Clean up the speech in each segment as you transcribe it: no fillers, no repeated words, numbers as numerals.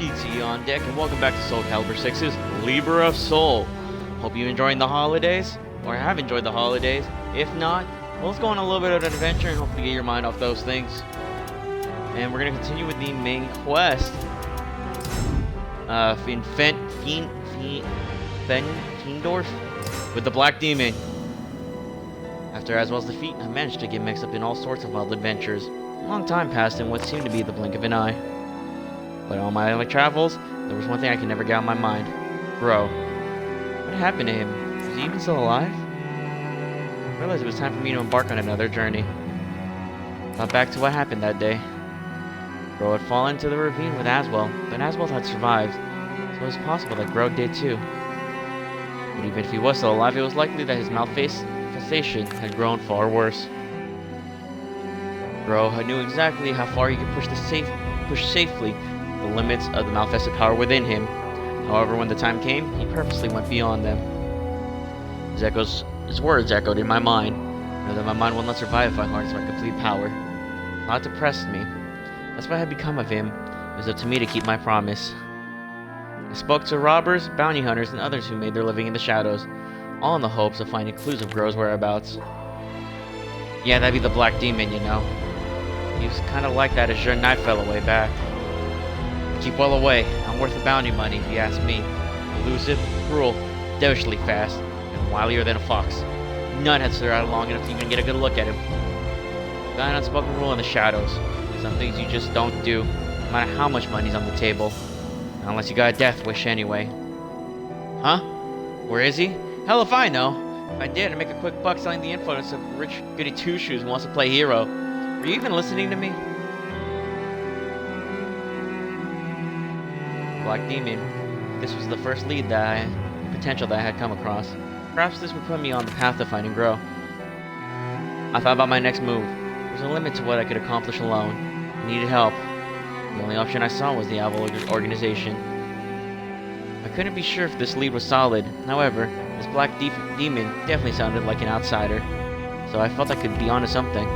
PT on deck, and welcome back to SoulCalibur 6's Libra of Soul. Hope you're enjoying the holidays, or have enjoyed the holidays. If not, well, let's go on a little bit of an adventure and hopefully get your mind off those things. And we're going to continue with the main quest. In Fendorf with the Black Demon. After Aswell's defeat, I managed to get mixed up in all sorts of wild adventures. A long time passed in what seemed to be the blink of an eye. But on my other travels, there was one thing I could never get out of my mind. Bro. What happened to him? Was he even still alive? I realized it was time for me to embark on another journey. Thought back to what happened that day. Bro had fallen into the ravine with Aswell, but Aswell had survived, so it was possible that Bro did too. But even if he was still alive, it was likely that his malfestation had grown far worse. Bro knew exactly how far he could push safely the limits of the malfested power within him. However, when the time came, he purposely went beyond them. His words echoed in my mind. Know that my mind will not survive if I harness my complete power. Thought depressed me. That's what had become of him. It was up to me to keep my promise. I spoke to robbers, bounty hunters, and others who made their living in the shadows, all in the hopes of finding clues of Gro's whereabouts. Yeah, that'd be the Black Demon, you know. He was kind of like that as your knight fell away back. Keep well away. I'm worth the bounty money, if you ask me. Elusive, cruel, devilishly fast, and wilier than a fox. None had stood out long enough to even get a good look at him. Got an unspoken rule in the shadows. Some things you just don't do, no matter how much money's on the table. Unless you got a death wish anyway. Huh? Where is he? Hell if I know. If I did, I'd make a quick buck selling the influence of rich goody two-shoes who wants to play hero. Were you even listening to me? Black Demon. This was the first potential that I had come across. Perhaps this would put me on the path to finding Gro. I thought about my next move. There was a limit to what I could accomplish alone. I needed help. The only option I saw was the Owl organization. I couldn't be sure if this lead was solid. However, this Black Demon definitely sounded like an outsider, so I felt I could be onto something.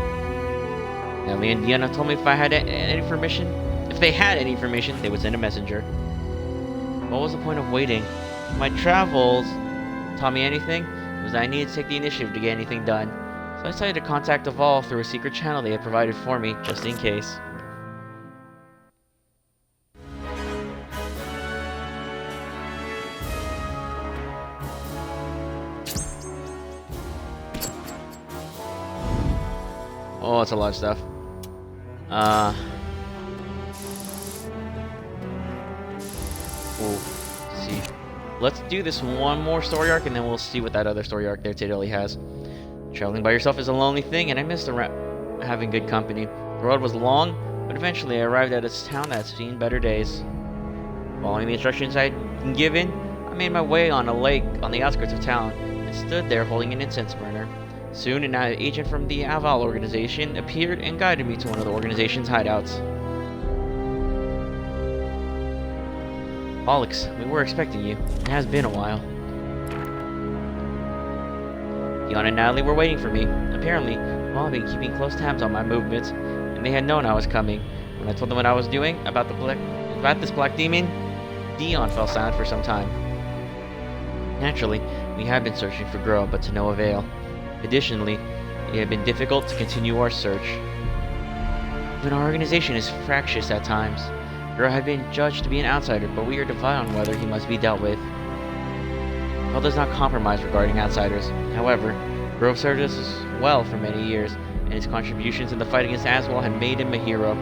Ellie and Deanna told me if I had any information, they would send a messenger. What was the point of waiting? If my travels taught me anything, it was that I needed to take the initiative to get anything done. So I decided to contact Evolve through a secret channel they had provided for me, just in case. Oh, it's a lot of stuff. See. Let's do this one more story arc, and then we'll see what that other story arc there Tidley has. Traveling by yourself is a lonely thing, and I missed having good company. The road was long, but eventually I arrived at a town that had seen better days. Following the instructions I had been given, I made my way on a lake on the outskirts of town, and stood there holding an incense burner. Soon, an agent from the Aval organization appeared and guided me to one of the organization's hideouts. Alex, we were expecting you. It has been a while. Dion and Natalie were waiting for me. Apparently, I've been keeping close tabs on my movements, and they had known I was coming. When I told them what I was doing about this Black Demon, Dion fell silent for some time. Naturally, we had been searching for Gro, but to no avail. Additionally, it had been difficult to continue our search. Even our organization is fractious at times. Gro had been judged to be an outsider, but we are divided on whether he must be dealt with. Hell does not compromise regarding outsiders. However, Gro served us well for many years, and his contributions in the fight against Aswell had made him a hero.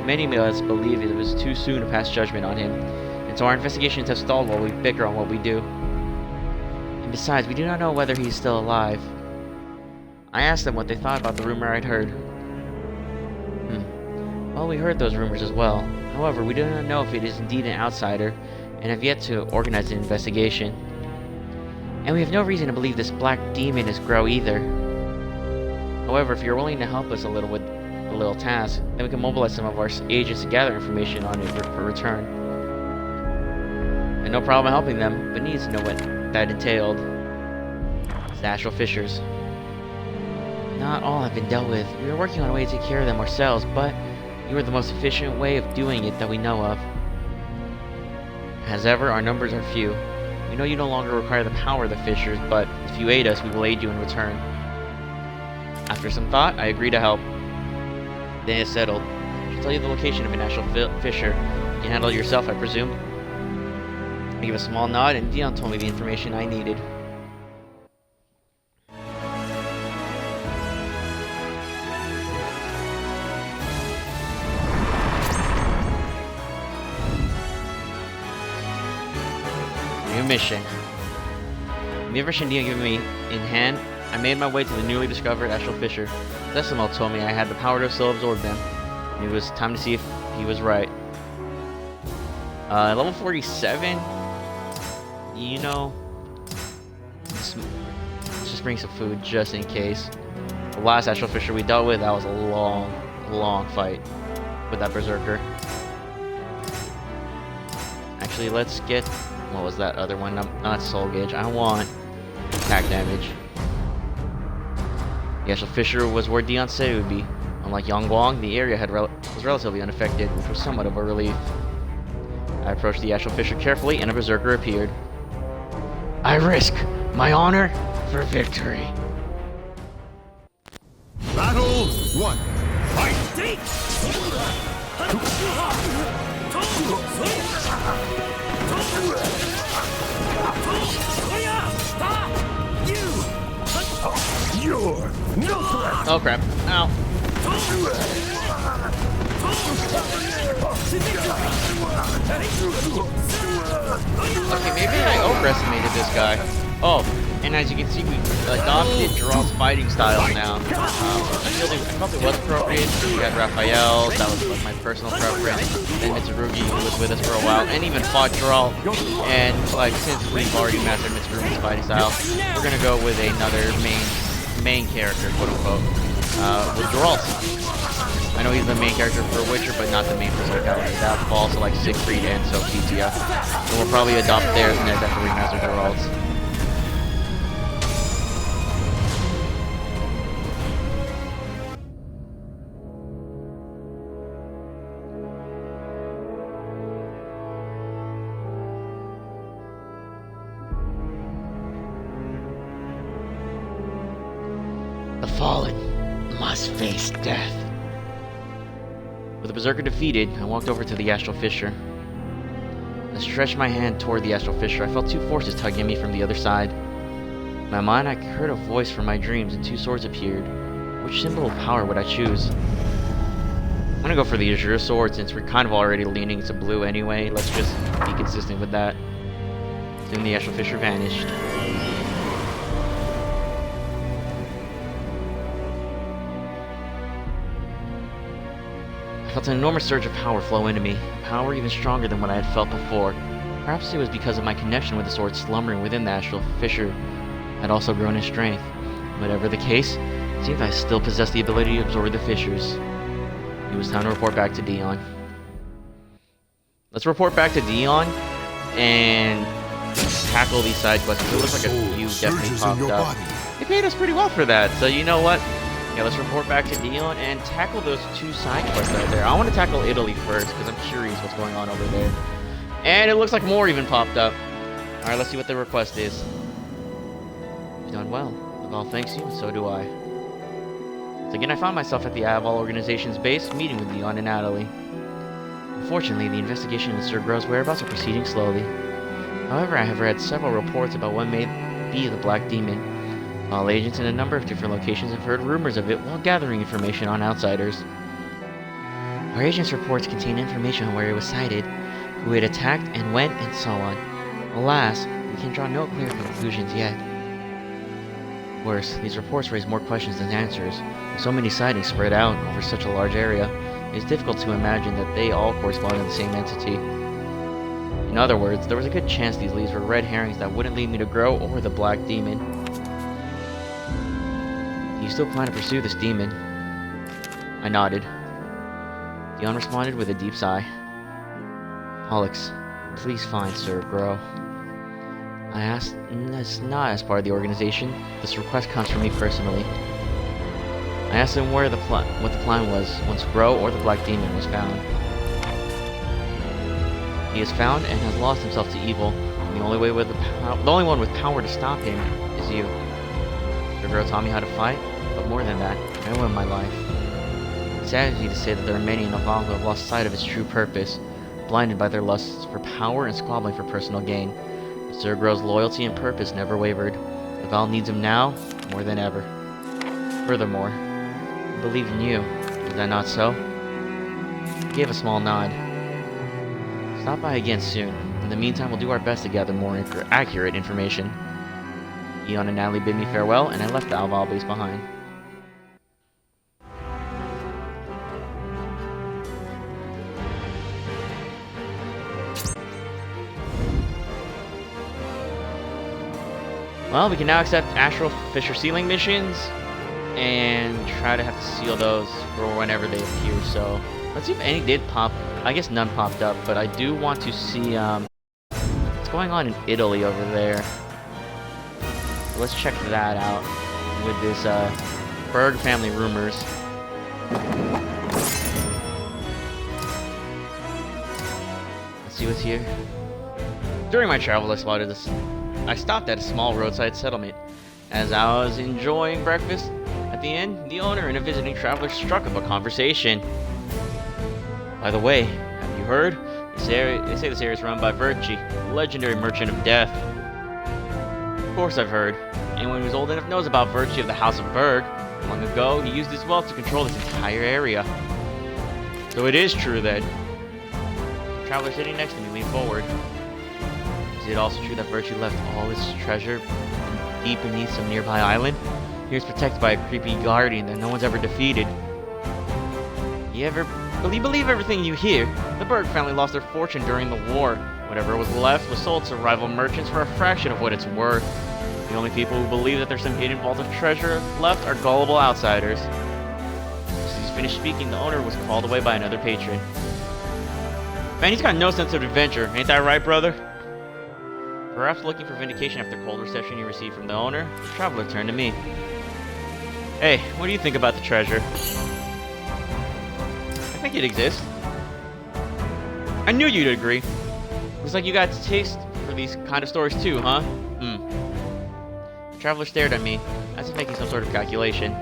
Many of us believe it was too soon to pass judgment on him, and so our investigations have stalled while we bicker on what we do. And besides, we do not know whether he is still alive. I asked them what they thought about the rumor I'd heard. Well, we heard those rumors as well. However, we do not know if it is indeed an outsider, and have yet to organize an investigation. And we have no reason to believe this Black Demon is Gro either. However, if you're willing to help us a little with a little task, then we can mobilize some of our agents to gather information on it for return. And no problem helping them, but needs to know what that entailed. It's the Astral Fissures. Not all have been dealt with. We are working on a way to take care of them ourselves, but you are the most efficient way of doing it that we know of. As ever, our numbers are few. We know you no longer require the power of the fishers, but if you aid us, we will aid you in return. After some thought, I agree to help. Then it's settled. I should tell you the location of a national fisher. You can handle it yourself, I presume. I gave a small nod, and Dion told me the information I needed. New mission. With the information Dion gave me in hand, I made my way to the newly discovered astral fissure. Decimal told me I had the power to still absorb them, and it was time to see if he was right. Level 47. You know, let's just bring some food just in case. The last astral fissure we dealt with, that was a long fight with that berserker. Actually, let's get, what was that other one? Not soul gauge. I want attack damage. The astral fissure was where Dion said it would be. Unlike Yangguang, the area was relatively unaffected, which was somewhat of a relief. I approached the astral fissure carefully, and a berserker appeared. I risk my honor for victory. Battle 1. Fight! You're no threat! Oh crap. Ow. Okay, maybe I overestimated this guy. Oh, and as you can see, we adopted Geralt's fighting style now. I felt it was appropriate. We had Raphael, that was like my personal preference. Then Mitsurugi, who was with us for a while, and even fought Geralt. And like since we've already mastered Mitsurugi's fighting style, we're gonna go with another main character, quote unquote, with Geralt. I know he's the main character for Witcher, but not the main berserk character. That falls to like Siegfried and Sophitia. So we'll probably adopt theirs next after we master Geralt's. The fallen must face death. With the berserker defeated, I walked over to the astral fissure. I stretched my hand toward the astral fissure. I felt two forces tugging at me from the other side. In my mind, I heard a voice from my dreams, and two swords appeared. Which symbol of power would I choose? I'm gonna go for the Azure sword, since we're kind of already leaning to blue anyway. Let's just be consistent with that. Soon the astral fissure vanished. I felt an enormous surge of power flow into me, power even stronger than what I had felt before. Perhaps it was because of my connection with the sword slumbering within the astral fissure had also grown in strength. Whatever the case, it seemed I still possessed the ability to absorb the fissures. It was time to report back to Dion. Let's report back to Dion and tackle these side quests. It looks like a few definitely popped up. They paid us pretty well for that, so you know what? Yeah, let's report back to Dion and tackle those two side quests right there. I want to tackle Italy first because I'm curious what's going on over there. And it looks like more even popped up. Alright, let's see what the request is. You've done well. Laval thanks you, and so do I. So again, I found myself at the Aval organization's base, meeting with Dion and Natalie. Unfortunately, the investigation into Sir Gro's whereabouts are proceeding slowly. However, I have read several reports about what may be the Black Demon. All agents in a number of different locations have heard rumors of it while gathering information on outsiders. Our agents' reports contain information on where it was sighted, who it attacked and when, and so on. Alas, we can draw no clear conclusions yet. Worse, these reports raise more questions than answers. With so many sightings spread out over such a large area, it is difficult to imagine that they all correspond to the same entity. In other words, there was a good chance these leads were red herrings that wouldn't lead me to Gro or the Black Demon. Do you still plan to pursue this demon? I nodded. Dion responded with a deep sigh. Pollux, please find Sir Gro. I asked, that's not as part of the organization. This request comes from me personally. I asked him what the plan was once Gro or the Black Demon was found. He is found and has lost himself to evil, and the only one with power to stop him is you. Your girl taught me how to fight, but more than that, I owe him my life. It saddens me to say that there are many in Naval who have lost sight of its true purpose, blinded by their lusts for power and squabbling for personal gain. But Sir Grow's loyalty and purpose never wavered. Naval needs him now more than ever. Furthermore, I believe in you. Is that not so? He gave a small nod. Stop by again soon. In the meantime, we'll do our best to gather more accurate information. Eon and Natalie bid me farewell, and I left the Alval base behind. Well, we can now accept Astral Fissure Sealing missions and try to have to seal those for whenever they appear. So let's see if any did pop. I guess none popped up, but I do want to see what's going on in Italy over there. So let's check that out with this Berg family rumors. Let's see what's here. During my travels, I stopped at a small roadside settlement. As I was enjoying breakfast, at the inn, the owner and a visiting traveler struck up a conversation. By the way, have you heard? They say this area is run by Virtue, a legendary merchant of death. Of course I've heard. Anyone who's old enough knows about Virtue of the House of Berg. Long ago, he used his wealth to control this entire area. So it is true then. The traveler sitting next to me leaned forward. Is it also true that Virtue left all his treasure deep beneath some nearby island? He was protected by a creepy guardian that no one's ever defeated. Will you believe everything you hear? The Berg family lost their fortune during the war. Whatever was left was sold to rival merchants for a fraction of what it's worth. The only people who believe that there's some hidden vault of treasure left are gullible outsiders. As he finished speaking, the owner was called away by another patron. Man, he's got no sense of adventure. Ain't that right, brother? Perhaps looking for vindication after the cold reception he received from the owner, the traveler turned to me. Hey, what do you think about the treasure? I think it exists. I knew you'd agree. Looks like you got a taste for these kind of stories too, huh? The traveler stared at me, as if making some sort of calculation.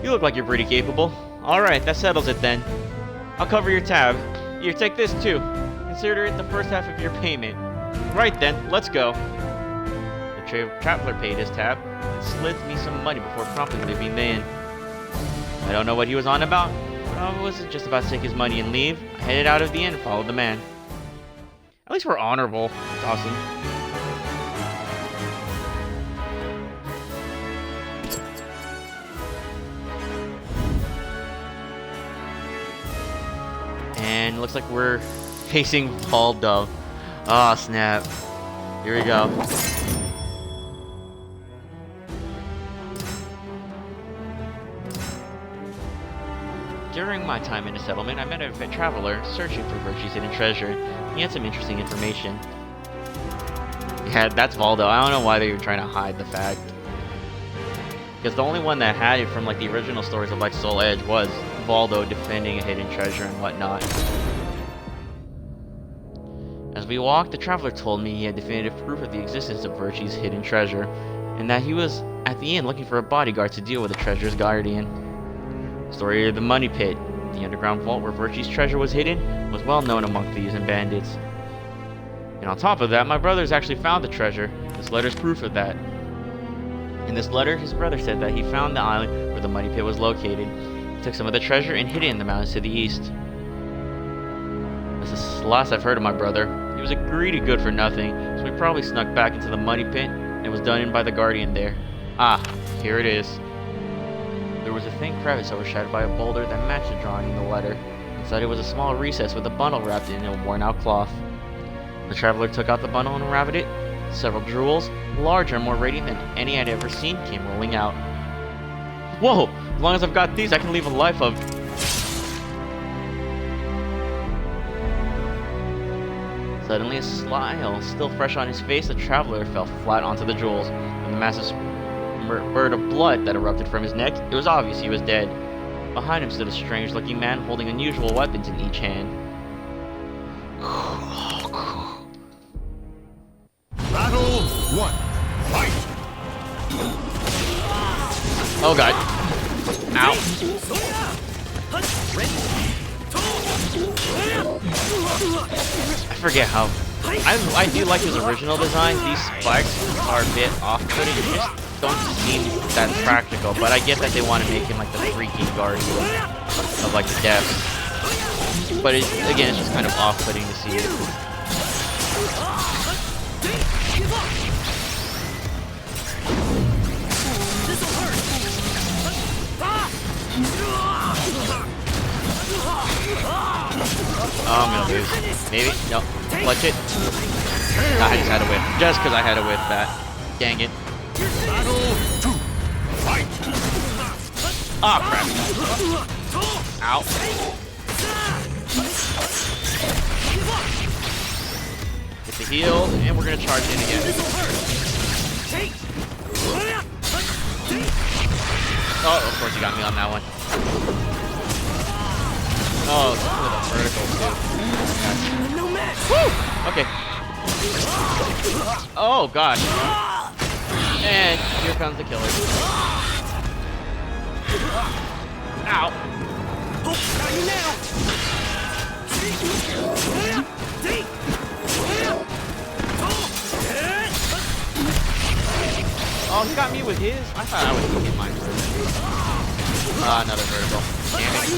You look like you're pretty capable. Alright, that settles it then. I'll cover your tab. Here, take this too. Consider it the first half of your payment. Right then, let's go. The traveler paid his tab and slid me some money before promptly leaving the inn. I don't know what he was on about, but I wasn't just about to take his money and leave. I headed out of the inn and followed the man. At least we're honorable. That's awesome. And looks like we're facing Valdo. Oh, snap. Here we go. During my time in the settlement, I met a traveler searching for Virtue's hidden treasure. He had some interesting information. Yeah, that's Valdo. I don't know why they were trying to hide the fact. Because the only one that had it from like the original stories of like Soul Edge was Valdo defending a hidden treasure and whatnot. As we walked, the traveler told me he had definitive proof of the existence of Virtue's hidden treasure, and that he was at the inn looking for a bodyguard to deal with the treasure's guardian. The story of the money pit, the underground vault where Virtue's treasure was hidden, was well known among thieves and bandits. And on top of that, my brothers actually found the treasure. This letter's proof of that. In this letter, his brother said that he found the island where the money pit was located. He took some of the treasure and hid it in the mountains to the east. This is the last I've heard of my brother. He was a greedy good for nothing, so he probably snuck back into the money pit and was done in by the guardian there. Ah, here it is. There was a thin crevice overshadowed by a boulder that matched the drawing in the letter. Inside it was a small recess with a bundle wrapped in a worn-out cloth. The traveler took out the bundle and unwrapped it. Several jewels, larger and more radiant than any I'd ever seen, came rolling out. Whoa! As long as I've got these, I can leave a life of... Suddenly, a smile still fresh on his face, the traveler fell flat onto the jewels. From the massive spurt of blood that erupted from his neck, it was obvious he was dead. Behind him stood a strange-looking man holding unusual weapons in each hand. Battle 1. Fight! Oh god. Ow. I forget how. I do like his original design. These spikes are a bit off-putting. They just don't seem that practical. But I get that they want to make him like the freaky guardian of like the depths. But again, it's just kind of off-putting to see it. Oh, I'm gonna lose. Maybe? Nope. Clutch it. I just had to whiff. Just because I had to whiff that. Dang it. Battle 2. Fight! Oh, crap. Ow. Get the heal, and we're gonna charge in again. Oh, of course you got me on that one. Oh, with a vertical too. Woo! Okay. Oh gosh. And here comes the killer. Ow. Oh, he got me with his? I thought I would get mine first. Another vertical. Damn it.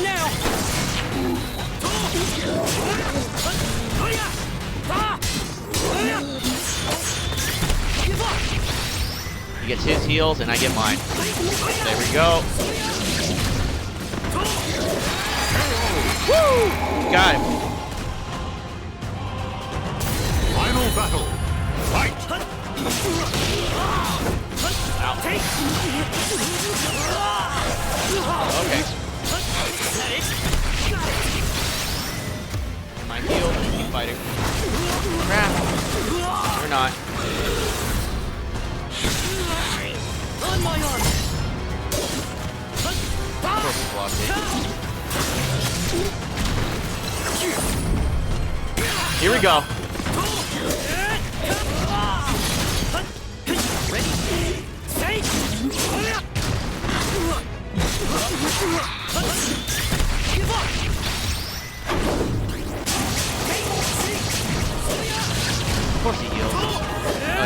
He gets his heals and I get mine. There we go. Woo! Got him. Final battle. Fight! Ow. Okay. My heal. Keep fighting. Crap. Or not. On my arm. Of course he blocked it. Here we go. Of course he heals. Oh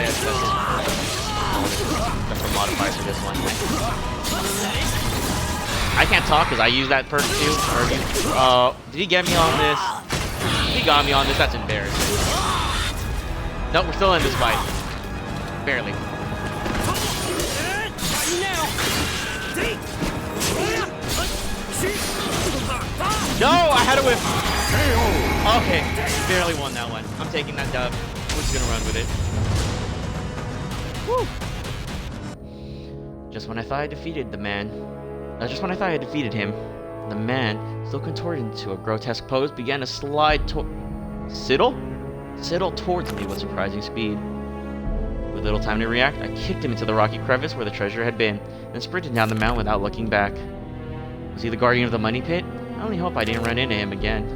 yeah, that's the modifier for this one. I can't talk because I use that perk too. Did he get me on this? He got me on this. That's embarrassing. Nope, we're still in this fight. Barely. No, I had a whip. Okay, barely won that one. I'm taking that dub. We're just gonna run with it. Woo. Just when I thought I defeated the man, just when I thought I had defeated him, the man, still contorted into a grotesque pose, began to sidle towards me with surprising speed. With little time to react, I kicked him into the rocky crevice where the treasure had been, and sprinted down the mountain without looking back. Was he the guardian of the money pit? I only hope I didn't run into him again.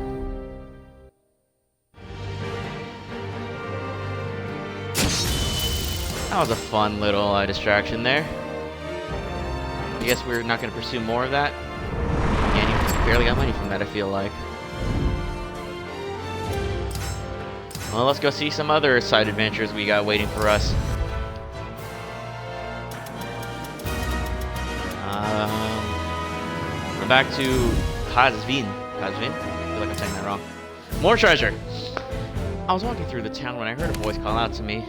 That was a fun little distraction there. I guess we're not going to pursue more of that. And you barely got money from that, I feel like. Well, let's go see some other side adventures we got waiting for us. We're back to Kazvin. I feel like I'm saying that wrong. More treasure! I was walking through the town when I heard a voice call out to me.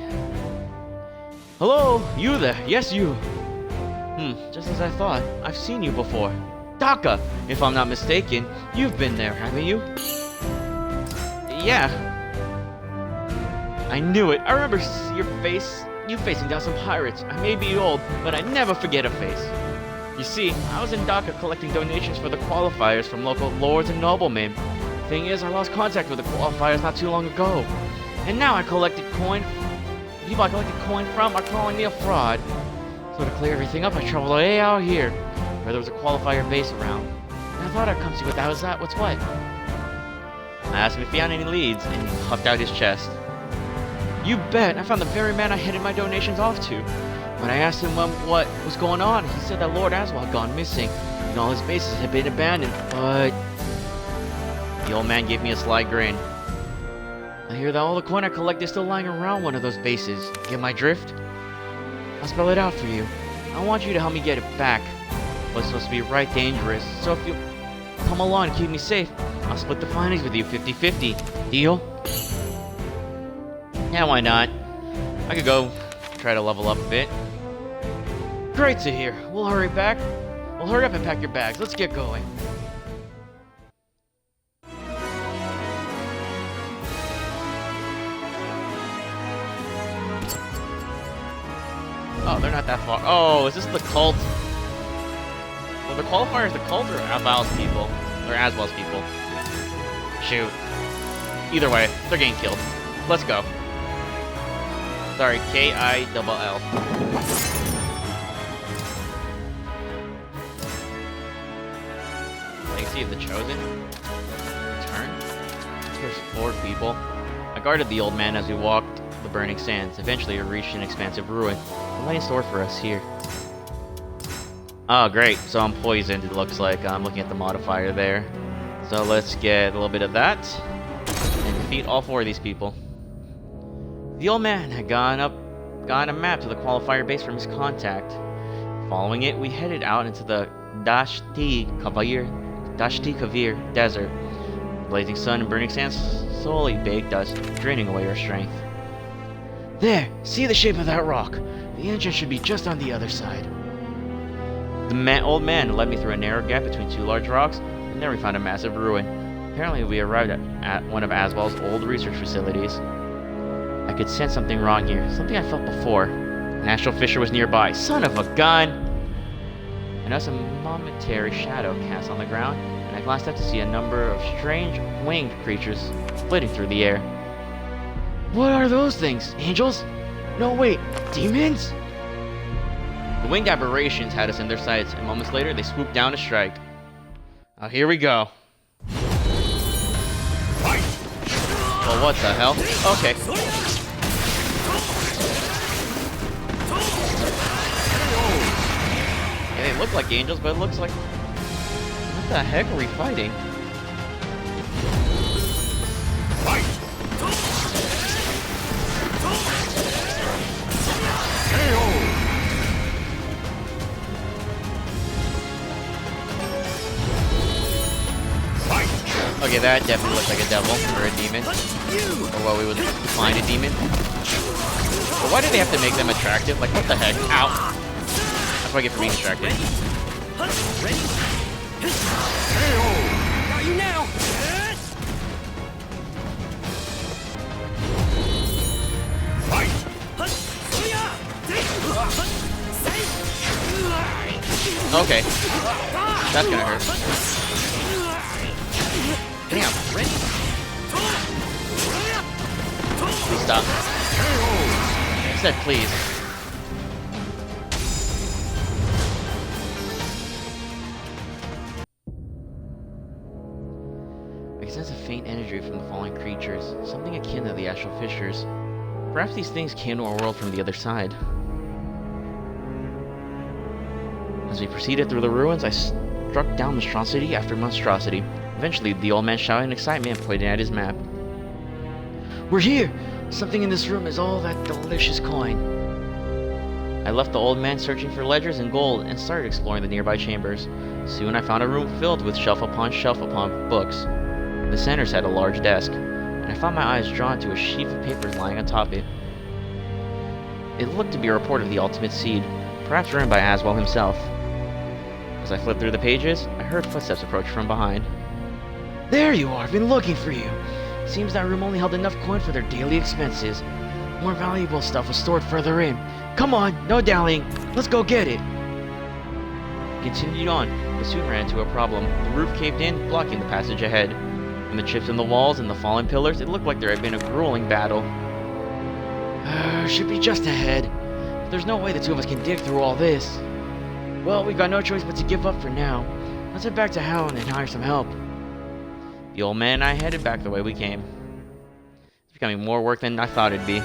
Hello, you there? Yes, you. Just as I thought. I've seen you before. Daka, if I'm not mistaken, you've been there, haven't you? Yeah. I knew it. I remember you facing down some pirates. I may be old, but I never forget a face. You see, I was in Dhaka collecting donations for the qualifiers from local lords and noblemen. Thing is, I lost contact with the qualifiers not too long ago. And now people I collected coin from are calling me a fraud. So to clear everything up, I traveled way out here, where there was a qualifier base around. And I thought I'd come see what that was at. What's what? I asked him if he had any leads, and he puffed out his chest. You bet! I found the very man I headed my donations off to. When I asked him what was going on, he said that Lord Aswell had gone missing, and all his bases had been abandoned, but... The old man gave me a sly grin. I hear that all the coin I collect is still lying around one of those bases. Get my drift? I'll spell it out for you. I want you to help me get it back. It's supposed to be right dangerous, so if you come along and keep me safe, I'll split the findings with you 50-50. Deal? Yeah, why not? I could go try to level up a bit. Great to hear. We'll hurry back. We'll hurry up and pack your bags. Let's get going. Oh, they're not that far. Oh, is this the cult? Well, the qualifier is the cult or Aswell's people? Or Aswell's people? Shoot. Either way, they're getting killed. Let's go. Sorry, K-I-double-L. Legacy of the Chosen. Return. There's 4 people. I guarded the old man as we walked the burning sands. Eventually, we reached an expansive ruin. What lay in store for us here? Oh, great. So I'm poisoned, it looks like. I'm looking at the modifier there. So let's get a little bit of that. And defeat all 4 of these people. The old man had gotten a map to the qualifier base from his contact. Following it, we headed out into the Dashti Kavir desert. The blazing sun and burning sands slowly baked us, draining away our strength. There! See the shape of that rock? The entrance should be just on the other side. The old man led me through a narrow gap between 2 large rocks, and there we found a massive ruin. Apparently we arrived at one of Aswell's old research facilities. I could sense something wrong here, something I felt before. An astral fissure was nearby. Son of a gun! I noticed a momentary shadow cast on the ground, and I glanced up to see a number of strange winged creatures flitting through the air. What are those things? Angels? No, wait, demons? The winged aberrations had us in their sights, and moments later they swooped down to strike. Oh, here we go. Well, what the hell? Okay. Yeah, they look like angels, but it looks like... What the heck are we fighting? Okay, that definitely looks like a devil, or a demon. Or what we would define a demon. But why do they have to make them attractive? Like, what the heck? Ow! That's what I get for being distracted. Got you now! Okay. That's gonna hurt. Damn. Please stop. I said please. I can sense a faint energy from the fallen creatures, something akin to the astral fissures. Perhaps these things came to our world from the other side. As we proceeded through the ruins, I struck down monstrosity after monstrosity. Eventually, the old man shouted in excitement and pointed at his map. We're here! Something in this room is all that delicious coin. I left the old man searching for ledgers and gold and started exploring the nearby chambers. Soon I found a room filled with shelf upon books. The center had a large desk, and I found my eyes drawn to a sheaf of papers lying atop it. It looked to be a report of the Ultimate Seed, perhaps written by Aswell himself. As I flipped through the pages, I heard footsteps approach from behind. There you are! I've been looking for you! Seems that room only held enough coin for their daily expenses. More valuable stuff was stored further in. Come on, no dallying. Let's go get it. Continued on, but soon ran into a problem. The roof caved in, blocking the passage ahead. And the chips in the walls and the fallen pillars, it looked like there had been a grueling battle. Should be just ahead. There's no way the 2 of us can dig through all this. Well, we've got no choice but to give up for now. Let's head back to Howland and hire some help. The old man and I headed back the way we came. It's becoming more work than I thought it'd be.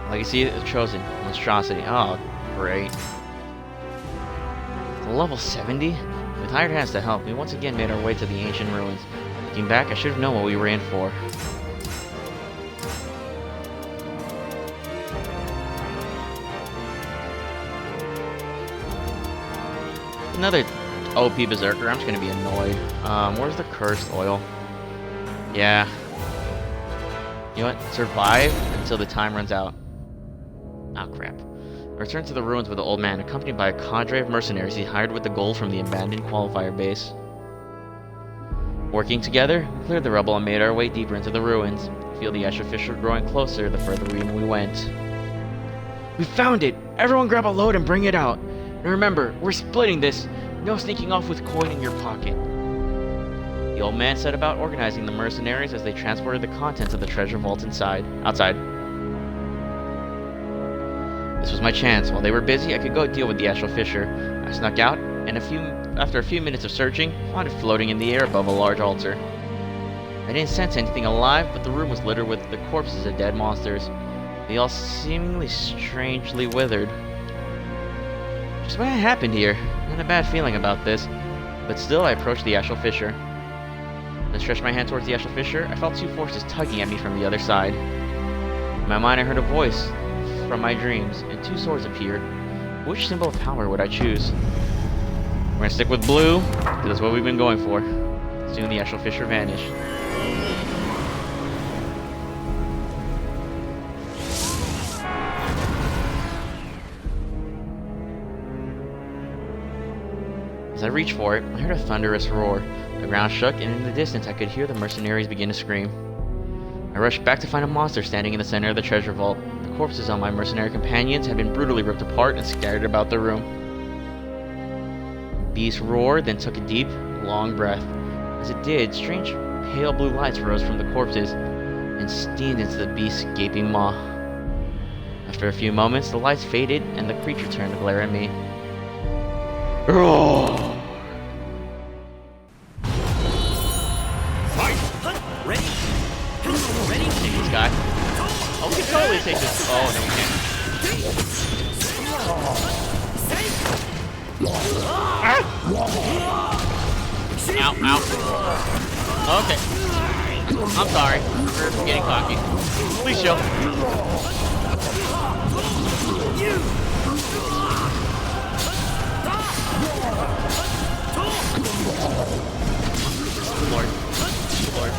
Legacy of Chosen. Monstrosity. Oh, great. Level 70? With hired hands to help, we once again made our way to the ancient ruins. Looking back, I should have known what we were in for. Another OP Berserker. I'm just gonna be annoyed. Where's the cursed oil? Yeah. You know what? Survive until the time runs out. Oh, crap. I returned to the ruins with the old man, accompanied by a cadre of mercenaries he hired with the gold from the abandoned qualifier base. Working together, we cleared the rubble and made our way deeper into the ruins. I feel the Asher Fisher growing closer the further in we went. We found it! Everyone grab a load and bring it out. And remember, we're splitting this. No sneaking off with coin in your pocket. The old man set about organizing the mercenaries as they transported the contents of the treasure vault outside. This was my chance. While they were busy, I could go deal with the Astral Fisher. I snuck out, and after a few minutes of searching, found it floating in the air above a large altar. I didn't sense anything alive, but the room was littered with the corpses of dead monsters. They all seemingly strangely withered. Just what happened here? Not a bad feeling about this, but still I approached the Astral Fisher. As I stretched my hand towards the Astral Fisher, I felt two forces tugging at me from the other side. In my mind, I heard a voice from my dreams, and two swords appeared. Which symbol of power would I choose? We're gonna stick with blue, because that's what we've been going for. Soon the Astral Fisher vanished. As I reached for it, I heard a thunderous roar. The ground shook, and in the distance I could hear the mercenaries begin to scream. I rushed back to find a monster standing in the center of the treasure vault. The corpses of my mercenary companions had been brutally ripped apart and scattered about the room. The beast roared, then took a deep, long breath. As it did, strange, pale blue lights rose from the corpses and steamed into the beast's gaping maw. After a few moments, the lights faded and the creature turned to glare at me. Roar! Ready? Ready? Take this guy. Oh, we can totally take this. Oh, no, we can't. Ah! Ow, ow. Okay. I'm sorry for getting cocky. Please chill. Lord. Lord.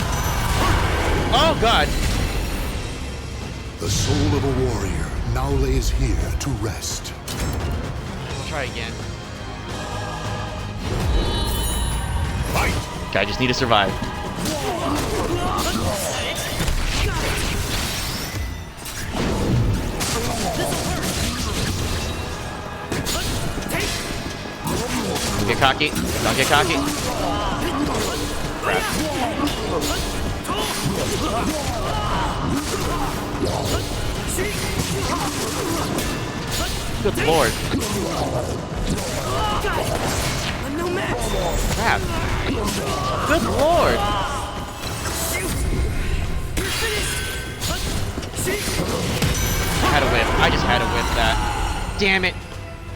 Oh, God. The soul of a warrior now lays here to rest. We'll try again. Fight! Okay, I just need to survive. Don't get cocky. Don't get cocky. Crap. Good lord. Crap. Good lord. I had a whiff. I just had a whiff that. Damn it.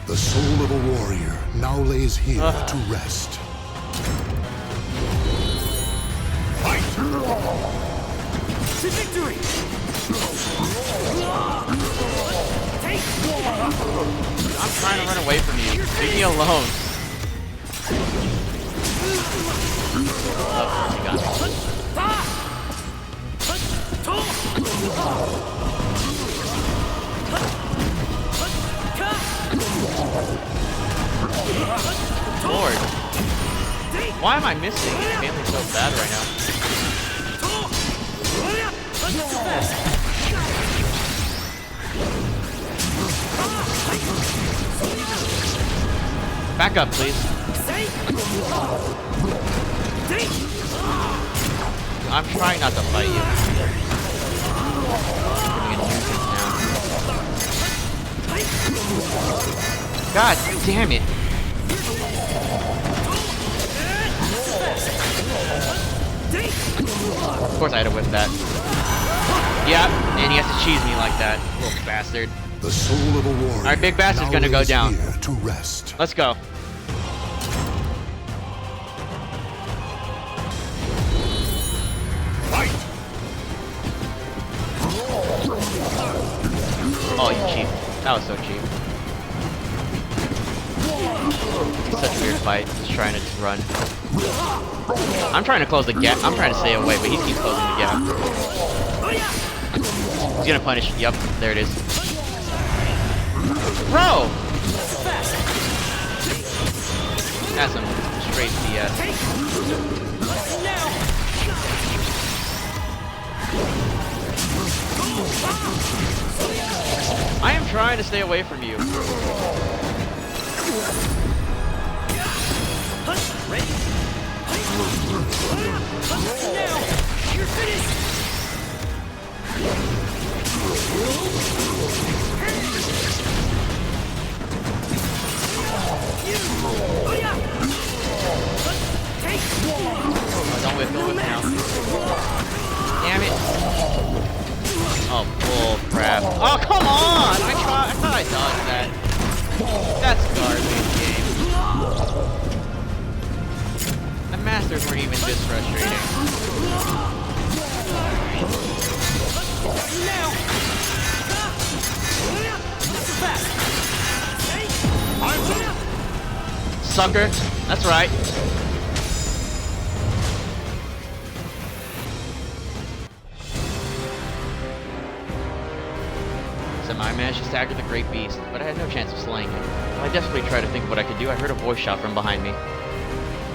The soul of a warrior now lays here to rest. Fight! To victory! I'm trying to run away from you. Leave me alone. Oh, you got me. Lord. Why am I missing? I'm failing so bad right now. Back up, please. I'm trying not to fight you. Getting a nuisance now. God damn it. Of course I had to whip that. Yeah, and he has to cheese me like that. Little bastard. The soul of a warrior. Alright, Big Bastard's gonna go down. Here to rest. Let's go. Fight! Oh, you cheap. That was so cheap. It's such a weird fight. Just trying to just run. I'm trying to close the gap. I'm trying to stay away, but he keeps closing the gap. He's gonna punish. Yep, there it is. Bro! That's some straight BS. I am trying to stay away from you. Ready? Now! You're finished! Oh, don't whip now. Damn it. Oh, bull crap. Oh, come on! I thought I dodged that. That's garbage game. The masters weren't even this frustrating. Sucker. That's right. Somehow I managed to stagger the great beast, but I had no chance of slaying it. While I desperately tried to think of what I could do, I heard a voice shout from behind me.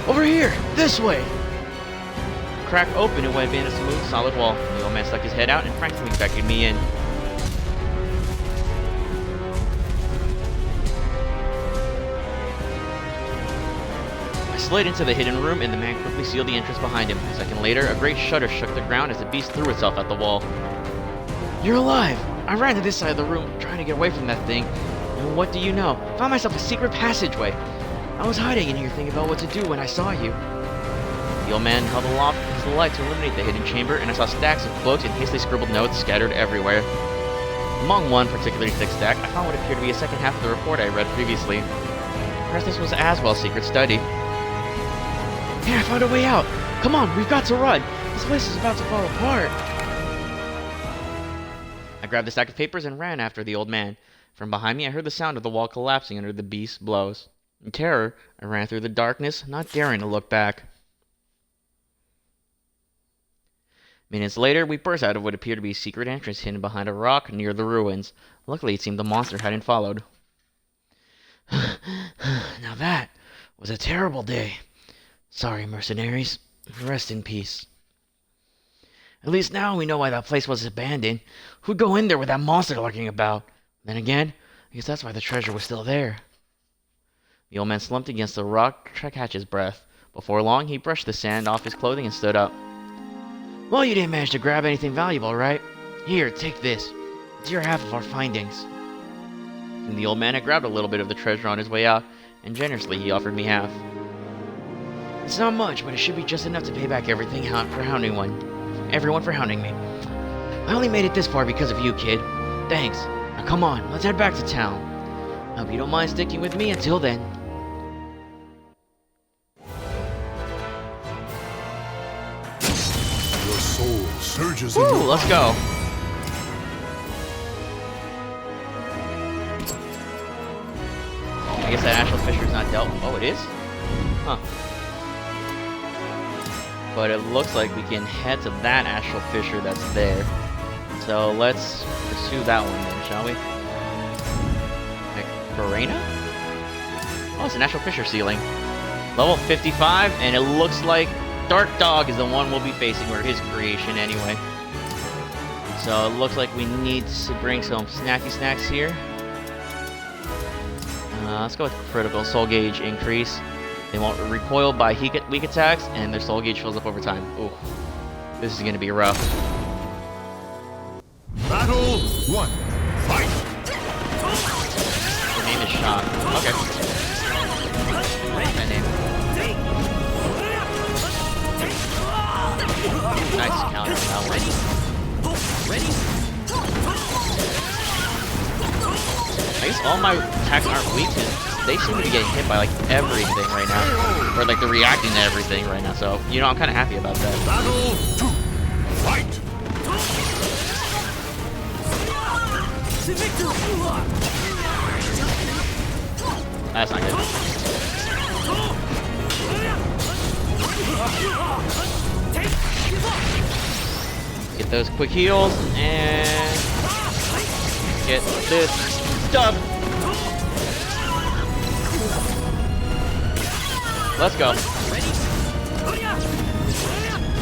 Over here! This way! The crack opened and went in a smooth, solid wall. The old man stuck his head out and frankly beckoned me in. I slid into the hidden room, and the man quickly sealed the entrance behind him. A second later, a great shudder shook the ground as the beast threw itself at the wall. You're alive! I ran to this side of the room, trying to get away from that thing. And what do you know? Found myself a secret passageway. I was hiding in here thinking about what to do when I saw you. The old man held aloft his light to illuminate the hidden chamber, and I saw stacks of cloaks and hastily scribbled notes scattered everywhere. Among one particularly thick stack, I found what appeared to be a second half of the report I read previously. Perhaps this was Aswell's secret study. Hey, I found a way out! Come on, we've got to run! This place is about to fall apart! I grabbed the stack of papers and ran after the old man. From behind me, I heard the sound of the wall collapsing under the beast's blows. In terror, I ran through the darkness, not daring to look back. Minutes later, we burst out of what appeared to be a secret entrance hidden behind a rock near the ruins. Luckily, it seemed the monster hadn't followed. Now that was a terrible day. Sorry, mercenaries. Rest in peace. At least now we know why that place was abandoned. Who'd go in there with that monster lurking about? Then again, I guess that's why the treasure was still there. The old man slumped against the rock to catch his breath. Before long, he brushed the sand off his clothing and stood up. Well, you didn't manage to grab anything valuable, right? Here, take this. It's your half of our findings. And the old man had grabbed a little bit of the treasure on his way out, and generously he offered me half. It's not much, but it should be just enough to pay back everyone for hounding me. I only made it this far because of you, kid. Thanks. Now come on, let's head back to town. I hope you don't mind sticking with me until then. Your soul surges Woo, in your let's go. I guess that Asheville Fisher is not dealt with. Oh, it is? Huh. But it looks like we can head to that Asheville Fisher that's there. So let's pursue that one then, shall we? Verena? Oh, it's an Asheville Fisher ceiling. Level 55, and it looks like Dark Dog is the one we'll be facing, or his creation anyway. So it looks like we need to bring some snacky snacks here. Let's go with critical soul gauge increase. They won't recoil by weak attacks, and their soul gauge fills up over time. Ooh, this is gonna be rough. Battle 1. Fight! Her name is Shock. Okay. My name. Nice counter on that one. Ready? I guess all my attacks aren't weak, because they seem to be getting hit by like everything right now. Or like they're reacting to everything right now, so you know, I'm kinda happy about that. Battle 2. Fight! That's not good. Get those quick heals and get this stuff. Let's go.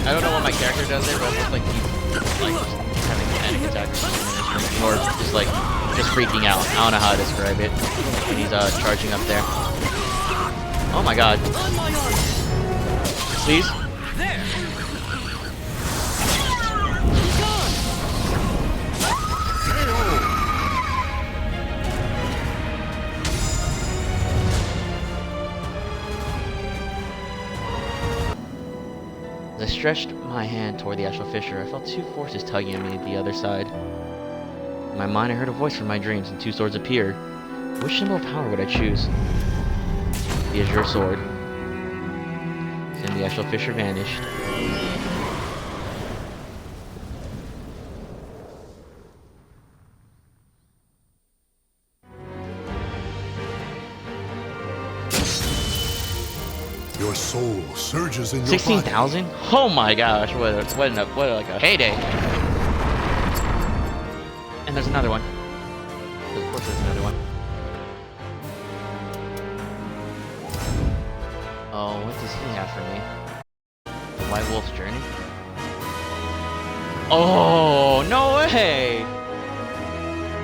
I don't know what my character does there, but it looks like he's like having a panic attack or just freaking out. I don't know how to describe it. And he's charging up there. Oh my god. Please? As I stretched my hand toward the astral fissure, I felt two forces tugging at me at the other side. In my mind, I heard a voice from my dreams, and two swords appeared. Which symbol of power would I choose? The azure sword. Then the astral fissure vanished. Your soul surges in your 16,000? Oh my gosh, what like a heyday. And there's another one. Of course there's another one. Oh, what does he have for me? The White Wolf's Journey? Oh, no way!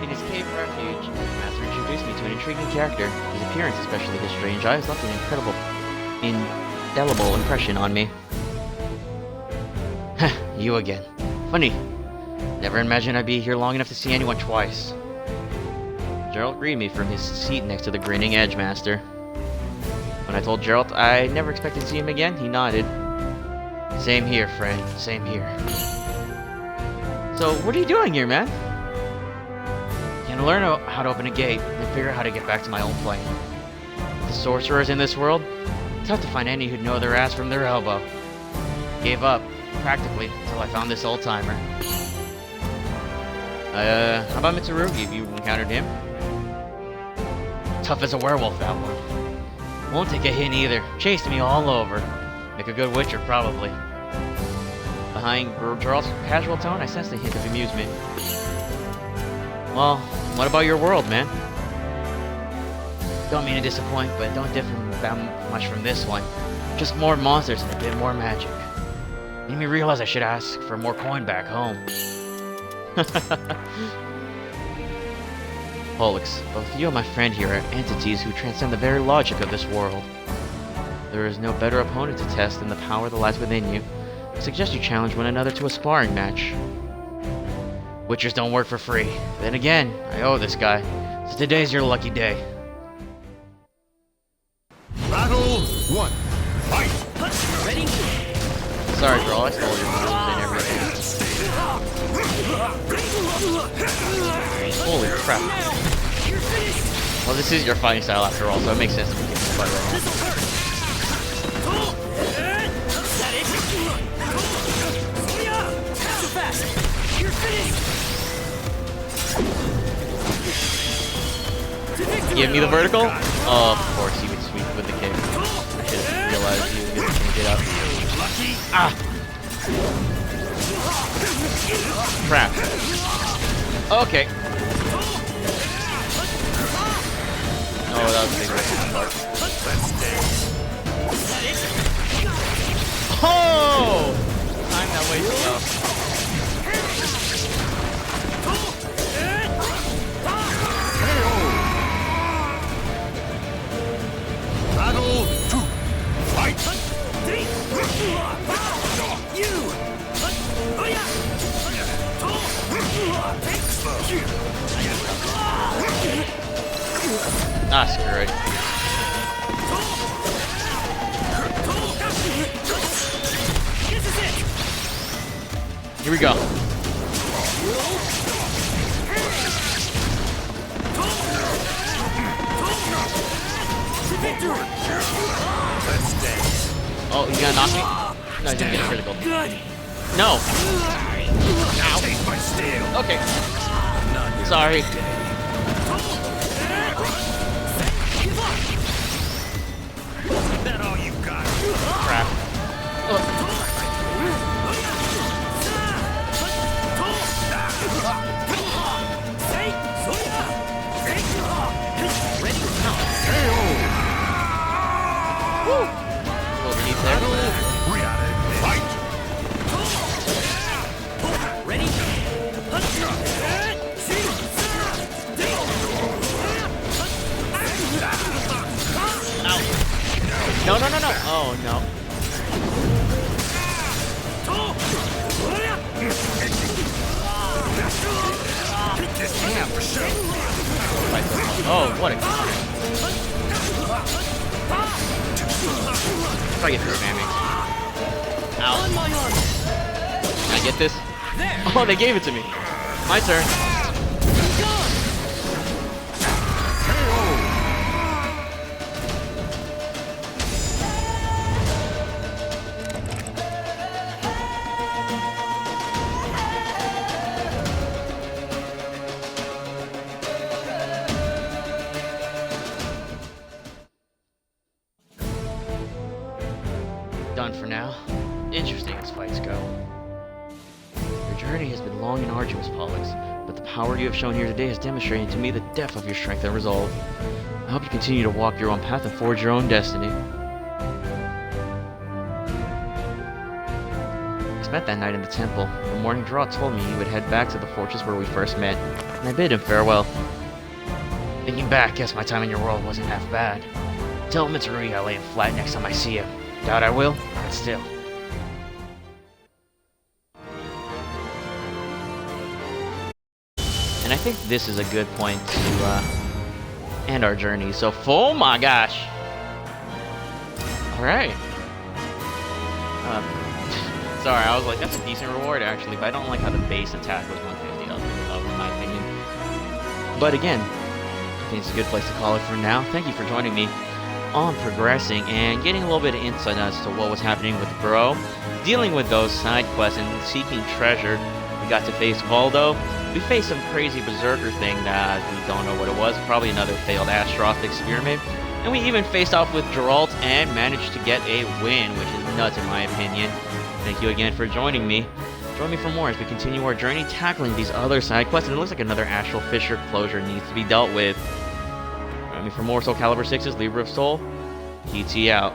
In his cave refuge, the master introduced me to an intriguing character. His appearance, especially his strange eyes, left an indelible impression on me. Heh, you again. Funny. Never imagined I'd be here long enough to see anyone twice. Geralt greeted me from his seat next to the grinning Edge Master. When I told Geralt I never expected to see him again, he nodded. Same here, friend. Same here. So, what are you doing here, man? Gonna learn how to open a gate, and figure out how to get back to my own plane. The sorcerers in this world, tough to find any who'd know their ass from their elbow. Gave up, practically, until I found this old-timer. How about Mitsurugi? Have you encountered him? Tough as a werewolf, that one. Won't take a hint either. Chased me all over. Make a good witcher, probably. Behind Geralt's casual tone, I sensed a hint of amusement. Well, what about your world, man? Don't mean to disappoint, but don't differ that much from this one. Just more monsters and a bit more magic. Made me realize I should ask for more coin back home. Pollux, both you and my friend here are entities who transcend the very logic of this world. There is no better opponent to test than the power that lies within you. I suggest you challenge one another to a sparring match. Witchers don't work for free. Then again, I owe this guy. So today's your lucky day. Battle 1. Fight! Ready? Sorry, girl, I stole your moves and everything. Holy crap. Well, this is your fighting style after all, so it makes sense to be taking the fight right now. Give me the vertical? Oh, of course, he would sweep with the kick. I should have realized he was going to change it up. Ah! Crap. Okay. Oh, that was a big risk on my part. Oh! Time that way too well. Ah, screw it. Here we go. Oh, you gonna knock me? No, he's gonna get a critical. No! Ow. Okay. Sorry. Is that all you got? Crap. Little teeth there. Fight! Ready? Ow. No, no, no, no. Oh, no. Yeah, for sure. Oh, what a counter. Try to get this spamming. Ow. On my arm. Can I get this? There. Oh, they gave it to me. My turn. Gone. Done for now. Interesting as fights go. Your journey has been long and arduous, Pollux, but the power you have shown here today has demonstrated to me the depth of your strength and resolve. I hope you continue to walk your own path and forge your own destiny. We spent that night in the temple. The morning draw told me he would head back to the fortress where we first met, and I bid him farewell. Thinking back, guess my time in your world wasn't half bad. Tell Mitsurui I lay him flat next time I see him. Doubt I will, but still. And I think this is a good point to end our journey. So, oh my gosh! Alright. Sorry, I was like, that's a decent reward actually, but I don't like how the base attack was 150 up, in my opinion. But again, I think it's a good place to call it for now. Thank you for joining me on progressing and getting a little bit of insight as to what was happening with Bro, dealing with those side quests and seeking treasure. We got to face Valdo. We faced some crazy berserker thing that we don't know what it was, probably another failed Astaroth experiment. And we even faced off with Geralt and managed to get a win, which is nuts in my opinion. Thank you again for joining me. Join me for more as we continue our journey tackling these other side quests, and it looks like another Astral Fissure closure needs to be dealt with. Join me for more SoulCalibur 6's Libra of Soul. GT out.